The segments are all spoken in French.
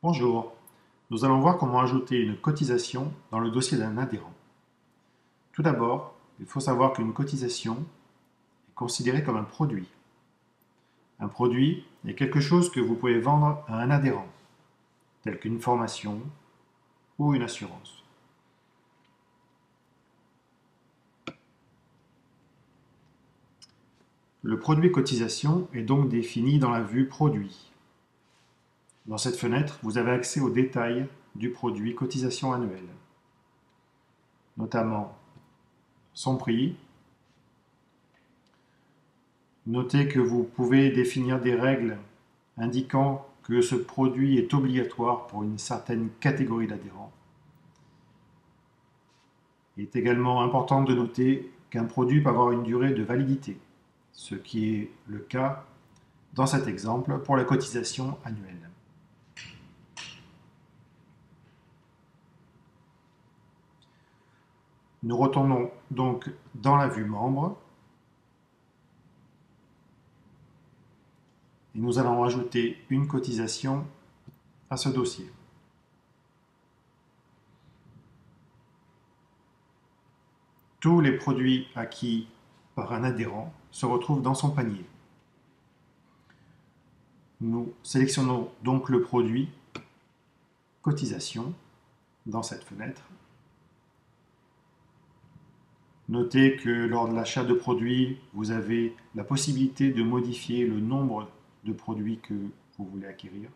Bonjour, nous allons voir comment ajouter une cotisation dans le dossier d'un adhérent. Tout d'abord, il faut savoir qu'une cotisation est considérée comme un produit. Un produit est quelque chose que vous pouvez vendre à un adhérent, tel qu'une formation ou une assurance. Le produit cotisation est donc défini dans la vue produit. Dans cette fenêtre, vous avez accès aux détails du produit cotisation annuelle, notamment son prix. Notez que vous pouvez définir des règles indiquant que ce produit est obligatoire pour une certaine catégorie d'adhérents. Il est également important de noter qu'un produit peut avoir une durée de validité, ce qui est le cas dans cet exemple pour la cotisation annuelle. Nous retournons donc dans la vue membre et nous allons ajouter une cotisation à ce dossier. Tous les produits acquis par un adhérent se retrouvent dans son panier. Nous sélectionnons donc le produit cotisation dans cette fenêtre. Notez que lors de l'achat de produits, vous avez la possibilité de modifier le nombre de produits que vous voulez acquérir.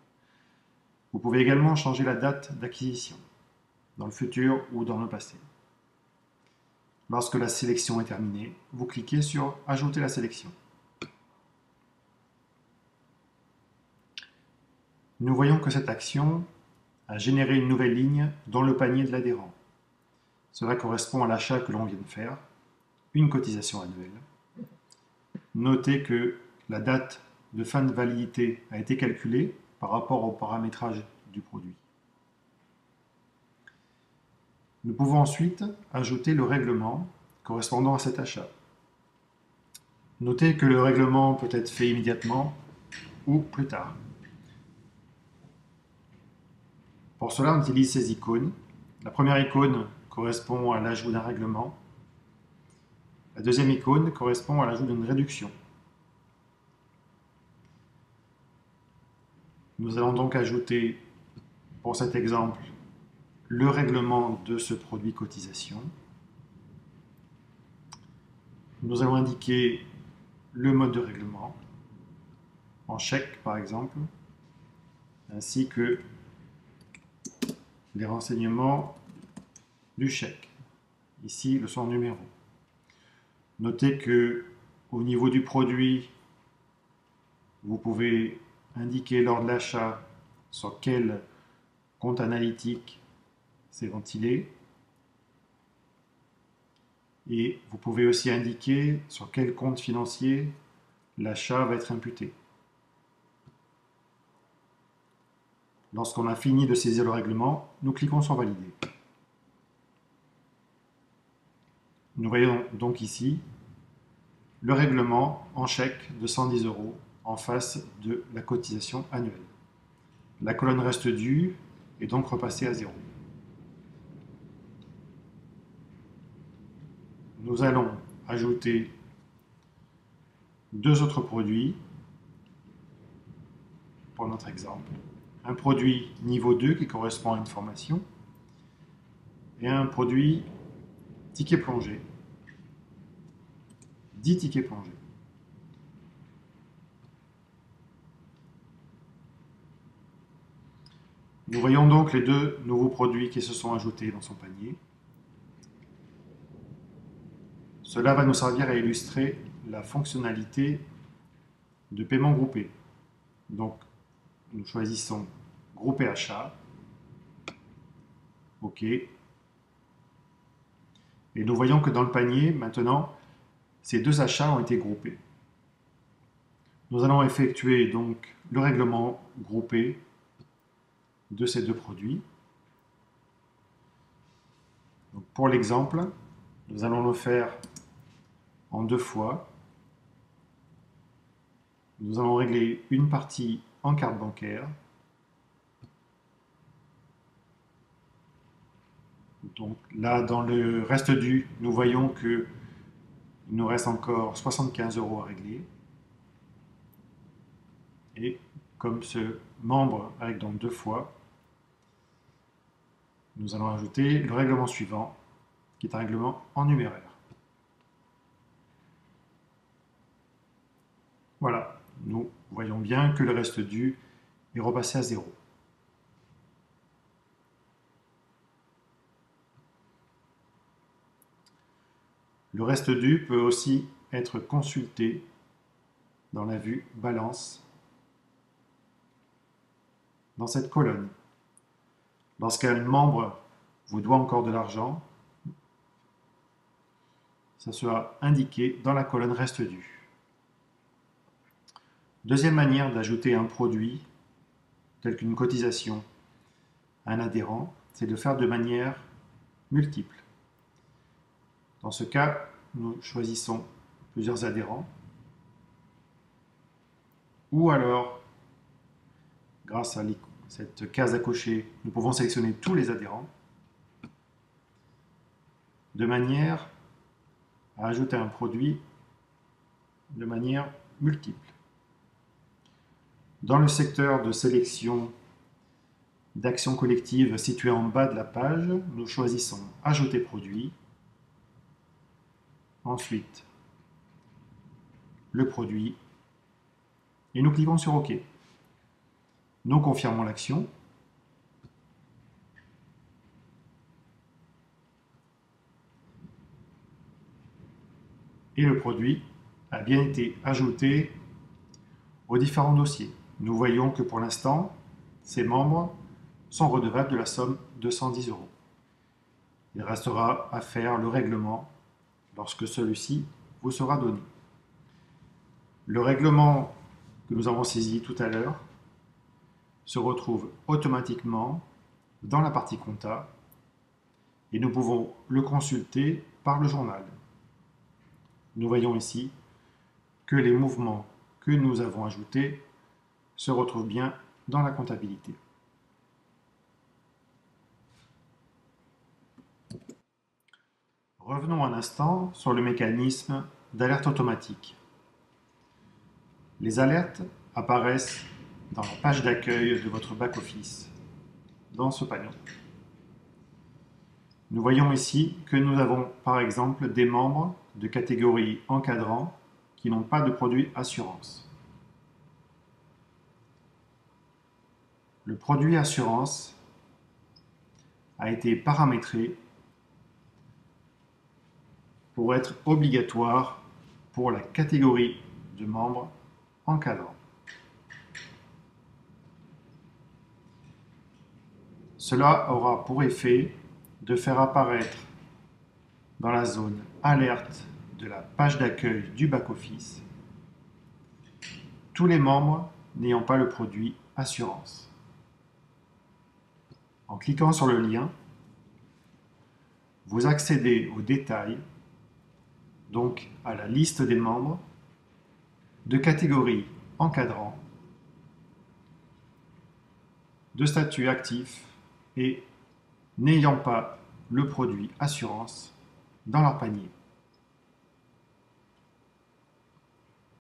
Vous pouvez également changer la date d'acquisition, dans le futur ou dans le passé. Lorsque la sélection est terminée, vous cliquez sur « Ajouter la sélection ». Nous voyons que cette action a généré une nouvelle ligne dans le panier de l'adhérent. Cela correspond à l'achat que l'on vient de faire, une cotisation annuelle. Notez que la date de fin de validité a été calculée par rapport au paramétrage du produit. Nous pouvons ensuite ajouter le règlement correspondant à cet achat. Notez que le règlement peut être fait immédiatement ou plus tard. Pour cela, on utilise ces icônes. La première icône correspond à l'ajout d'un règlement. La deuxième icône correspond à l'ajout d'une réduction. Nous allons donc ajouter, pour cet exemple, le règlement de ce produit cotisation. Nous allons indiquer le mode de règlement, en chèque par exemple, ainsi que les renseignements du chèque. Ici, son numéro. Notez que au niveau du produit, vous pouvez indiquer lors de l'achat sur quel compte analytique c'est ventilé. Et vous pouvez aussi indiquer sur quel compte financier l'achat va être imputé. Lorsqu'on a fini de saisir le règlement, nous cliquons sur Valider. Nous voyons donc ici le règlement en chèque de 110 € en face de la cotisation annuelle. La colonne reste due et donc repassée à 0. Nous allons ajouter deux autres produits pour notre exemple. Un produit niveau 2 qui correspond à une formation et un produit ticket plongé, 10 tickets plongés. Nous voyons donc les deux nouveaux produits qui se sont ajoutés dans son panier. Cela va nous servir à illustrer la fonctionnalité de paiement groupé. Donc, nous choisissons Grouper achat, OK. Et nous voyons que dans le panier, maintenant, ces deux achats ont été groupés. Nous allons effectuer donc le règlement groupé de ces deux produits. Donc, pour l'exemple, nous allons le faire en deux fois. Nous allons régler une partie en carte bancaire Donc là, dans le reste dû, nous voyons qu'il nous reste encore 75 € à régler. Et comme ce membre avec donc 2 fois, nous allons ajouter le règlement suivant, qui est un règlement en numéraire. Voilà, nous voyons bien que le reste dû est repassé à 0. Le reste dû peut aussi être consulté dans la vue balance dans cette colonne. Lorsqu'un membre vous doit encore de l'argent, ça sera indiqué dans la colonne reste dû. Deuxième manière d'ajouter un produit, tel qu'une cotisation, à un adhérent, c'est de faire de manière multiple. Dans ce cas, nous choisissons plusieurs adhérents, ou alors, grâce à cette case à cocher, nous pouvons sélectionner tous les adhérents, de manière à ajouter un produit de manière multiple. Dans le secteur de sélection d'action collective situé en bas de la page, nous choisissons Ajouter produit, ensuite le produit, et nous cliquons sur OK. Nous confirmons l'action. Et le produit a bien été ajouté aux différents dossiers. Nous voyons que pour l'instant, ces membres sont redevables de la somme de 110 €. Il restera à faire le règlement lorsque celui-ci vous sera donné. Le règlement que nous avons saisi tout à l'heure se retrouve automatiquement dans la partie compta et nous pouvons le consulter par le journal. Nous voyons ici que les mouvements que nous avons ajoutés se retrouvent bien dans la comptabilité. Revenons un instant sur le mécanisme d'alerte automatique. Les alertes apparaissent dans la page d'accueil de votre back-office, dans ce panneau. Nous voyons ici que nous avons par exemple des membres de catégorie encadrant qui n'ont pas de produit assurance. Le produit assurance a été paramétré pour être obligatoire pour la catégorie de membres encadrant. Cela aura pour effet de faire apparaître dans la zone alerte de la page d'accueil du back-office tous les membres n'ayant pas le produit assurance. En cliquant sur le lien, vous accédez aux détails, donc à la liste des membres de catégorie encadrant, de statut actif et n'ayant pas le produit assurance dans leur panier.